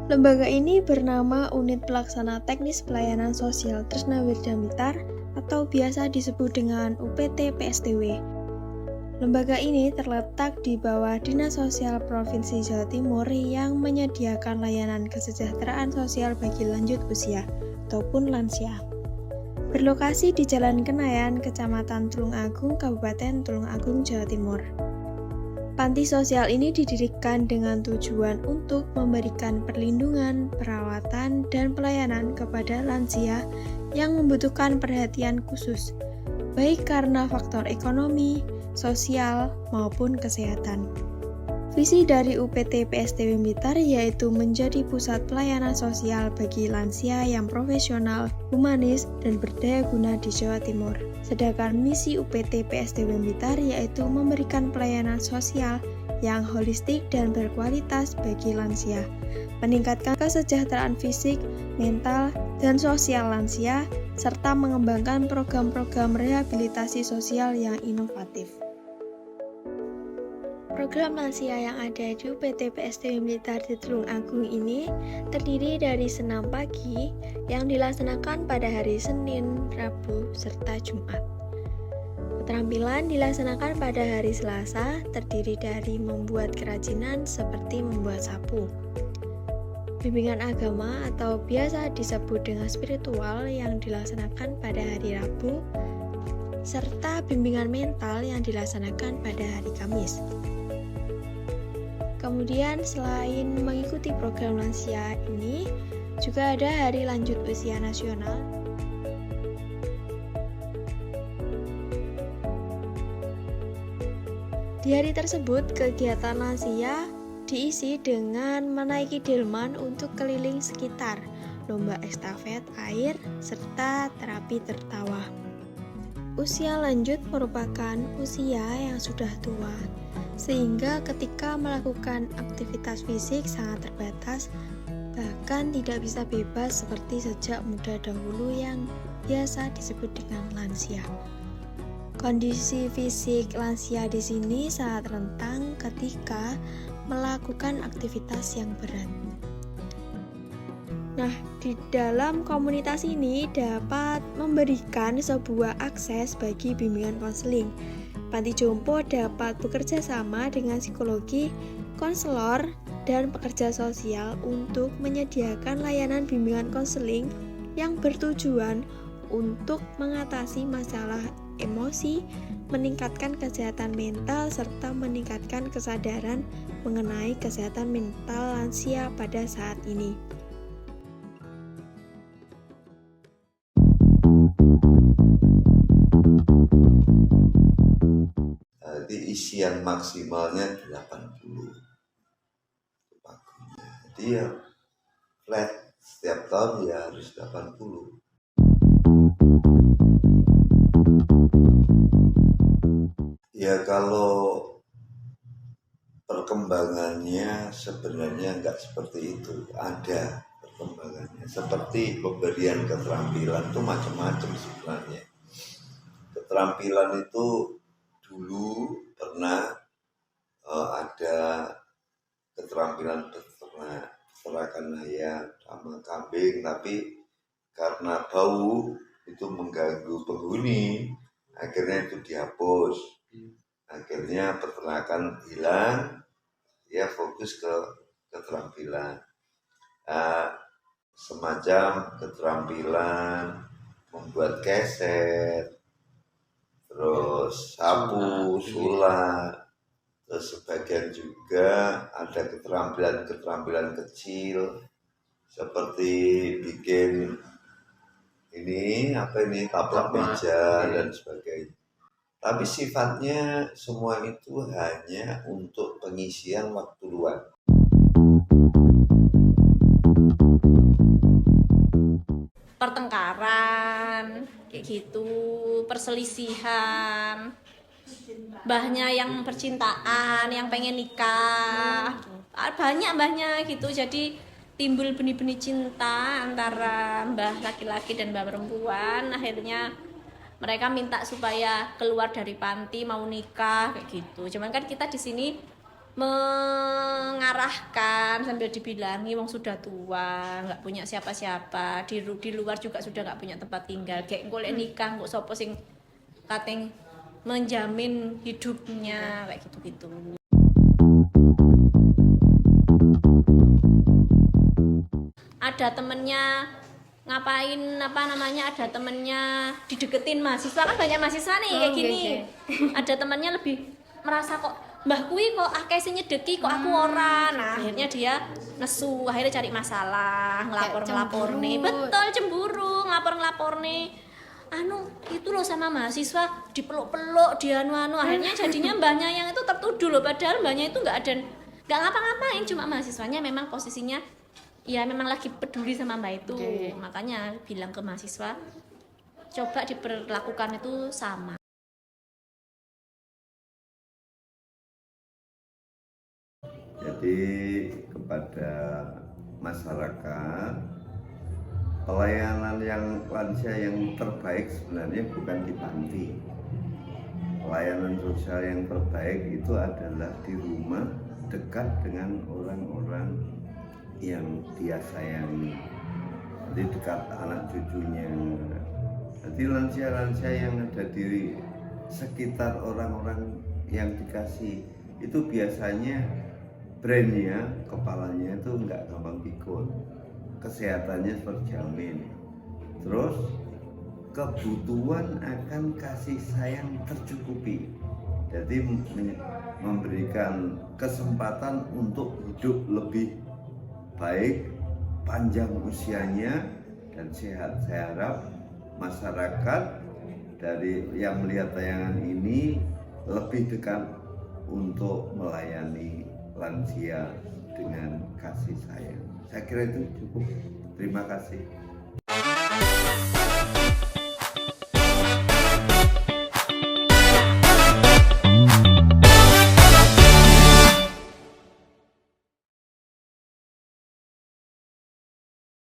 Lembaga ini bernama Unit Pelaksana Teknis Pelayanan Sosial Tresna Wirja Mitar atau biasa disebut dengan UPT PSTW. Lembaga ini terletak di bawah Dinas Sosial Provinsi Jawa Timur yang menyediakan layanan kesejahteraan sosial bagi lanjut usia ataupun lansia. Berlokasi di Jalan Kenayan, Kecamatan Tulungagung, Kabupaten Tulungagung, Jawa Timur. Panti sosial ini didirikan dengan tujuan untuk memberikan perlindungan, perawatan, dan pelayanan kepada lansia yang membutuhkan perhatian khusus, baik karena faktor ekonomi, sosial, maupun kesehatan. Visi dari UPT PSTW Blitar yaitu menjadi pusat pelayanan sosial bagi lansia yang profesional, humanis, dan berdaya guna di Jawa Timur. Sedangkan misi UPT PSTW Blitar yaitu memberikan pelayanan sosial yang holistik dan berkualitas bagi lansia, meningkatkan kesejahteraan fisik, mental, dan sosial lansia, serta mengembangkan program-program rehabilitasi sosial yang inovatif. Program lansia yang ada di UPT PSTW Blitar di Tulungagung ini terdiri dari senam pagi yang dilaksanakan pada hari Senin, Rabu, serta Jumat. Keterampilan dilaksanakan pada hari Selasa terdiri dari membuat kerajinan seperti membuat sapu. Bimbingan agama atau biasa disebut dengan spiritual yang dilaksanakan pada hari Rabu, serta bimbingan mental yang dilaksanakan pada hari Kamis. Kemudian selain mengikuti program lansia ini, juga ada hari lanjut usia nasional. Di hari tersebut, kegiatan lansia diisi dengan menaiki delman untuk keliling sekitar, lomba estafet air, serta terapi tertawa. Usia lanjut merupakan usia yang sudah tua, sehingga ketika melakukan aktivitas fisik sangat terbatas, bahkan tidak bisa bebas seperti sejak muda dahulu yang biasa disebut dengan lansia. Kondisi fisik lansia di sini sangat rentan ketika melakukan aktivitas yang berat. Nah, di dalam komunitas ini dapat memberikan sebuah akses bagi bimbingan konseling. Panti Jompo dapat bekerja sama dengan psikologi, konselor, dan pekerja sosial untuk menyediakan layanan bimbingan konseling yang bertujuan untuk mengatasi masalah emosi, meningkatkan kesehatan mental, serta meningkatkan kesadaran mengenai kesehatan mental lansia pada saat ini. Jadi isian maksimalnya 80 pakunya. Jadi ya flat setiap tahun ya harus 80. Ya kalau perkembangannya sebenarnya enggak seperti itu. Ada perkembangannya. Seperti pemberian keterampilan itu macam-macam sebenarnya. Keterampilan itu dulu pernah ada keterampilan peternakan ayam sama kambing, tapi karena bau itu mengganggu penghuni, akhirnya itu dihapus. Akhirnya peternakan hilang, ya fokus ke keterampilan. Semacam keterampilan membuat keset, terus sapu, sulap, terus sebagian juga ada keterampilan kecil seperti bikin taplak meja dan sebagainya. Tapi sifatnya semua itu hanya untuk pengisian waktu luang. Pertengkaran kayak gitu, perselisihan, mbahnya yang percintaan, yang pengen nikah, banyak gitu. Jadi timbul benih-benih cinta antara mbah laki-laki dan mbah perempuan. Akhirnya mereka minta supaya keluar dari panti mau nikah kayak gitu. Cuman kan kita di sini mengarah diarahkan sambil dibilangi wong sudah tua, nggak punya siapa-siapa, di luar juga sudah nggak punya tempat tinggal. Kayak golek nikah kok sapa sing kateng menjamin hidupnya kayak gitu-gitu. Ada temennya ngapain ada temennya dideketin mahasiswa, kan banyak mahasiswa nih kayak gini. Ada temennya lebih merasa kok mbah kui kok akeh sing nyedeki kok aku ora. Nah, akhirnya dia nesu, akhirnya cari masalah, ngelapor nih. Betul, cemburu, ngelapor nih. Itu loh sama mahasiswa dipeluk-peluk, akhirnya jadinya mbahnya yang itu tertuduh loh, padahal mbahnya itu nggak ngapa-ngapain, cuma mahasiswanya memang posisinya ya memang lagi peduli sama mbak itu. Makanya bilang ke mahasiswa coba diperlakukan itu sama. Jadi kepada masyarakat, pelayanan yang lansia yang terbaik sebenarnya bukan di panti. Pelayanan sosial yang terbaik itu adalah di rumah, dekat dengan orang-orang yang dia sayangi, jadi dekat anak cucunya. Jadi lansia-lansia yang ada di sekitar orang-orang yang dikasih itu biasanya brainnya, kepalanya itu nggak gampang pikun, kesehatannya terjamin, terus kebutuhan akan kasih sayang tercukupi. Jadi memberikan kesempatan untuk hidup lebih baik, panjang usianya dan sehat. Saya harap masyarakat dari yang melihat tayangan ini lebih dekat untuk melayani lansia dengan kasih sayang. Saya kira itu cukup. Terima kasih.